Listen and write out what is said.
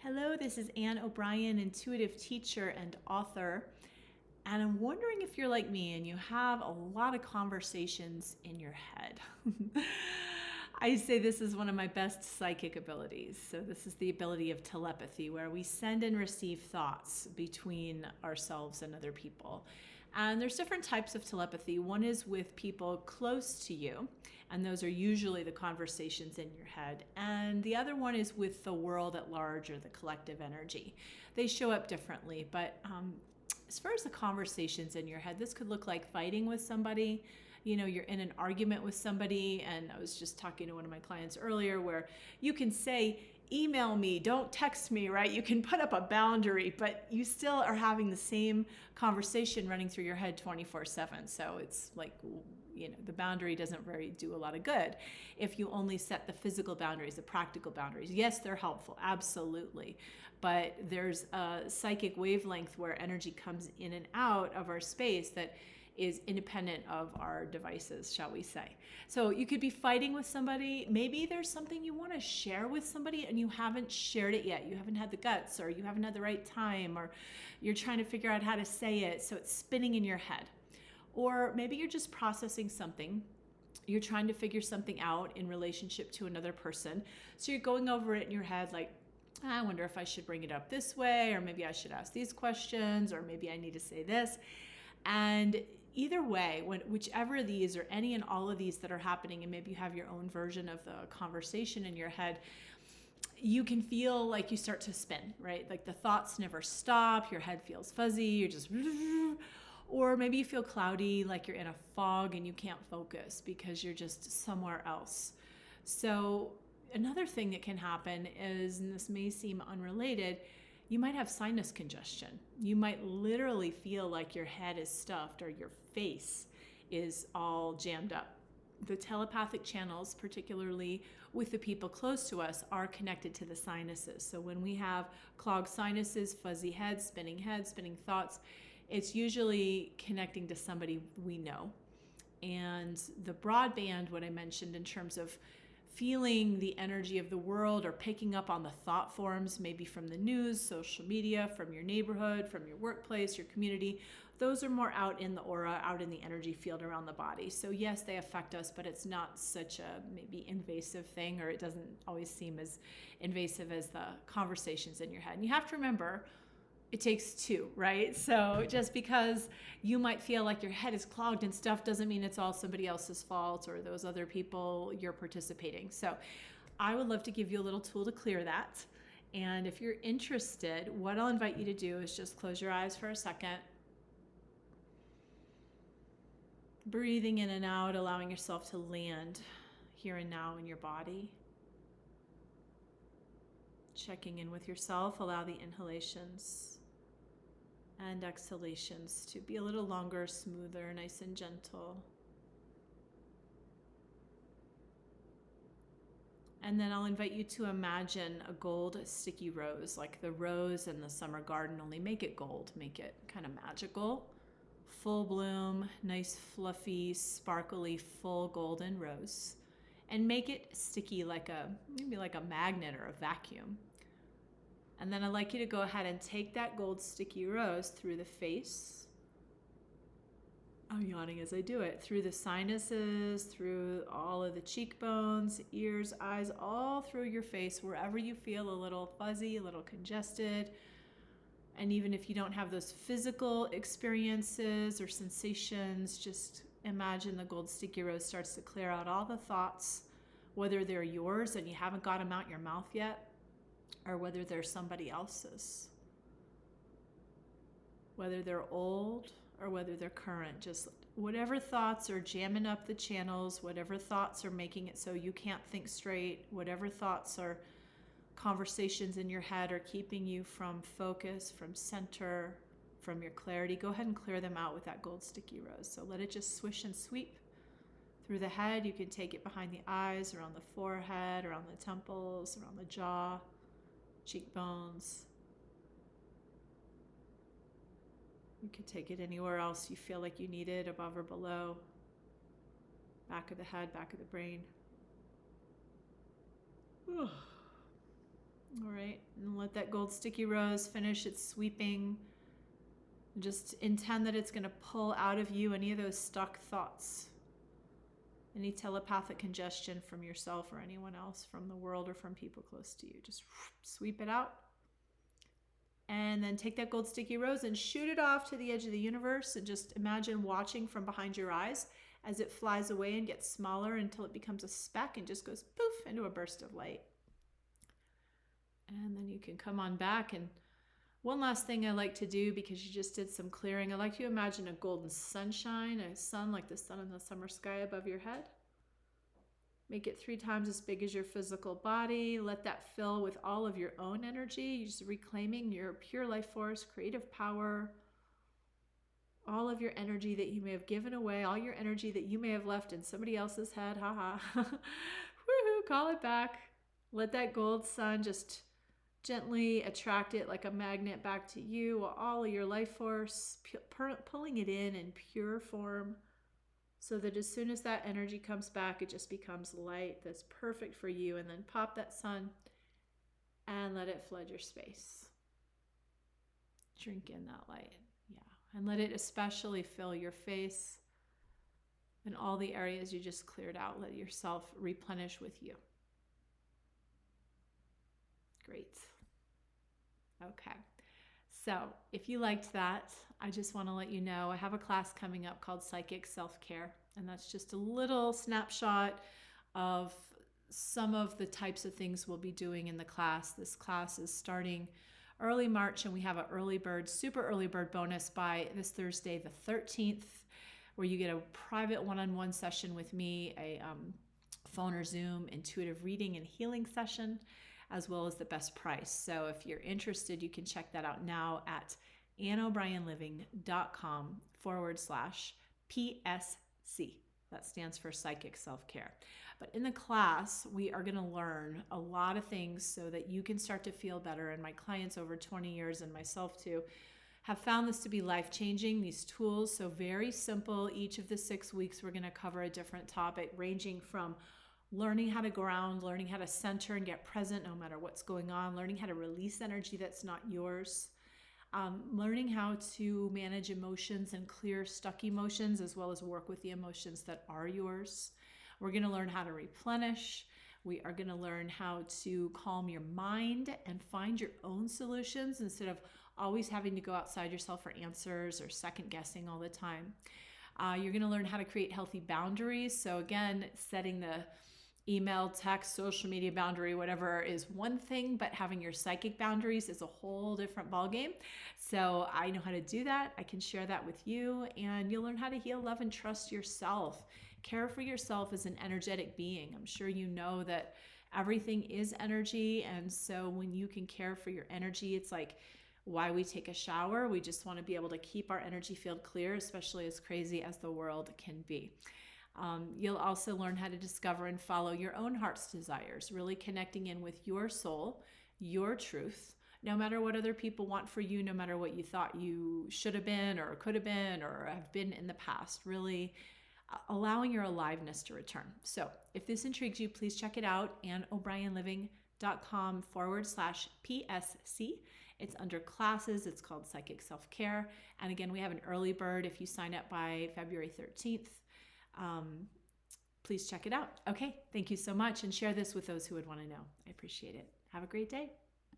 Hello, this is Ann O'Brien, intuitive teacher and author. And I'm wondering if you're like me and you have a lot of conversations in your head. I say this is one of my best psychic abilities. So, this is the ability of telepathy, where we send and receive thoughts between ourselves and other people. And there's different types of telepathy. One is with people close to you, and those are usually the conversations in your head. And the other one is with the world at large, or the collective energy. They show up differently, but as far as the conversations in your head, this could look like fighting with somebody. You're in an argument with somebody, and I was just talking to one of my clients earlier where you can say, email me, don't text me, right? You can put up a boundary, but you still are having the same conversation running through your head 24/7. So it's like, the boundary doesn't really do a lot of good if you only set the physical boundaries, the practical boundaries. Yes, they're helpful, absolutely. But there's a psychic wavelength where energy comes in and out of our space that is independent of our devices, shall we say. So you could be fighting with somebody. Maybe there's something you want to share with somebody and you haven't shared it yet. You haven't had the guts, or you haven't had the right time, or you're trying to figure out how to say it. So it's spinning in your head. Or maybe you're just processing something. You're trying to figure something out in relationship to another person. So you're going over it in your head like, I wonder if I should bring it up this way, or maybe I should ask these questions, or maybe I need to say this. And either way, whichever of these or any and all of these that are happening, and maybe you have your own version of the conversation in your head, you can feel like you start to spin, right? Like the thoughts never stop, your head feels fuzzy, you're just, or maybe you feel cloudy, like you're in a fog and you can't focus because you're just somewhere else. So another thing that can happen is, and this may seem unrelated, you might have sinus congestion. You might literally feel like your head is stuffed or your face is all jammed up. The telepathic channels, particularly with the people close to us, are connected to the sinuses. So when we have clogged sinuses, fuzzy heads, spinning thoughts, it's usually connecting to somebody we know. And the broadband, what I mentioned in terms of feeling the energy of the world or picking up on the thought forms, maybe from the news, social media, from your neighborhood, from your workplace, your community, those are more out in the aura, out in the energy field around the body. So yes, they affect us, but it's not such a maybe invasive thing, or it doesn't always seem as invasive as the conversations in your head. And you have to remember, it takes two, right? So just because you might feel like your head is clogged and stuff doesn't mean it's all somebody else's fault or those other people you're participating. So I would love to give you a little tool to clear that. And if you're interested, what I'll invite you to do is just close your eyes for a second. Breathing in and out, allowing yourself to land here and now in your body. Checking in with yourself, allow the inhalations and exhalations to be a little longer, smoother, nice and gentle. And then I'll invite you to imagine a gold sticky rose, like the rose in the summer garden, only make it gold, make it kind of magical. Full bloom, nice, fluffy, sparkly, full golden rose. And make it sticky maybe like a magnet or a vacuum. And then I'd like you to go ahead and take that gold sticky rose through the face. I'm yawning as I do it. Through the sinuses, through all of the cheekbones, ears, eyes, all through your face, wherever you feel a little fuzzy, a little congested. And even if you don't have those physical experiences or sensations, just imagine the gold sticky rose starts to clear out all the thoughts, whether they're yours and you haven't got them out your mouth yet, or whether they're somebody else's. Whether they're old or whether they're current, just whatever thoughts are jamming up the channels, whatever thoughts are making it so you can't think straight, whatever thoughts are conversations in your head are keeping you from focus, from center, from your clarity, go ahead and clear them out with that gold sticky rose. So let it just swish and sweep through the head. You can take it behind the eyes, around the forehead, around the temples, around the jaw, cheekbones. You could take it anywhere else you feel like you need it, above or below. Back of the head, back of the brain. All right. And let that gold sticky rose finish its sweeping. Just intend that it's going to pull out of you any of those stuck thoughts, any telepathic congestion from yourself or anyone else, from the world or from people close to you. Just sweep it out. And then take that gold sticky rose and shoot it off to the edge of the universe, and just imagine watching from behind your eyes as it flies away and gets smaller until it becomes a speck and just goes poof into a burst of light. And then you can come on back. And one last thing I like to do, because you just did some clearing, I like to imagine a golden sunshine, a sun like the sun in the summer sky above your head. Make it 3 times as big as your physical body. Let that fill with all of your own energy. You're just reclaiming your pure life force, creative power, all of your energy that you may have given away, all your energy that you may have left in somebody else's head. Haha. Woohoo, call it back. Let that gold sun just gently attract it like a magnet back to you, all of your life force, pulling it in pure form, so that as soon as that energy comes back, it just becomes light that's perfect for you. And then pop that sun and let it flood your space. Drink in that light. Yeah. And let it especially fill your face and all the areas you just cleared out. Let yourself replenish with you. Great. Okay. So if you liked that, I just want to let you know I have a class coming up called Psychic Self-Care, and that's just a little snapshot of some of the types of things we'll be doing in the class. This class is starting early March, and we have a super early bird bonus by this Thursday, the 13th, where you get a private one-on-one session with me, a phone or Zoom intuitive reading and healing session, as well as the best price. So if you're interested, you can check that out now at AnnO'BrienLiving.com/PSC. That stands for Psychic Self-Care. But in the class, we are going to learn a lot of things so that you can start to feel better. And my clients over 20 years, and myself too, have found this to be life-changing, these tools. So very simple. Each of the 6 weeks, we're going to cover a different topic, ranging from learning how to ground, learning how to center and get present no matter what's going on, learning how to release energy that's not yours, learning how to manage emotions and clear stuck emotions, as well as work with the emotions that are yours. We're going to learn how to replenish. We are going to learn how to calm your mind and find your own solutions instead of always having to go outside yourself for answers or second guessing all the time. You're going to learn how to create healthy boundaries. So again, setting the email, text, social media boundary, whatever is one thing, but having your psychic boundaries is a whole different ballgame. So I know how to do that. I can share that with you, and you'll learn how to heal, love, and trust yourself. Care for yourself as an energetic being. I'm sure you know that everything is energy, and so when you can care for your energy, it's like why we take a shower. We just want to be able to keep our energy field clear, especially as crazy as the world can be. You'll also learn how to discover and follow your own heart's desires, really connecting in with your soul, your truth, no matter what other people want for you, no matter what you thought you should have been or could have been or have been in the past, really allowing your aliveness to return. So if this intrigues you, please check it out, AnnO'BrienLiving.com/PSC. It's under classes. It's called Psychic Self-Care. And again, we have an early bird if you sign up by February 13th. Please check it out. Okay, thank you so much, and share this with those who would want to know. I appreciate it. Have a great day.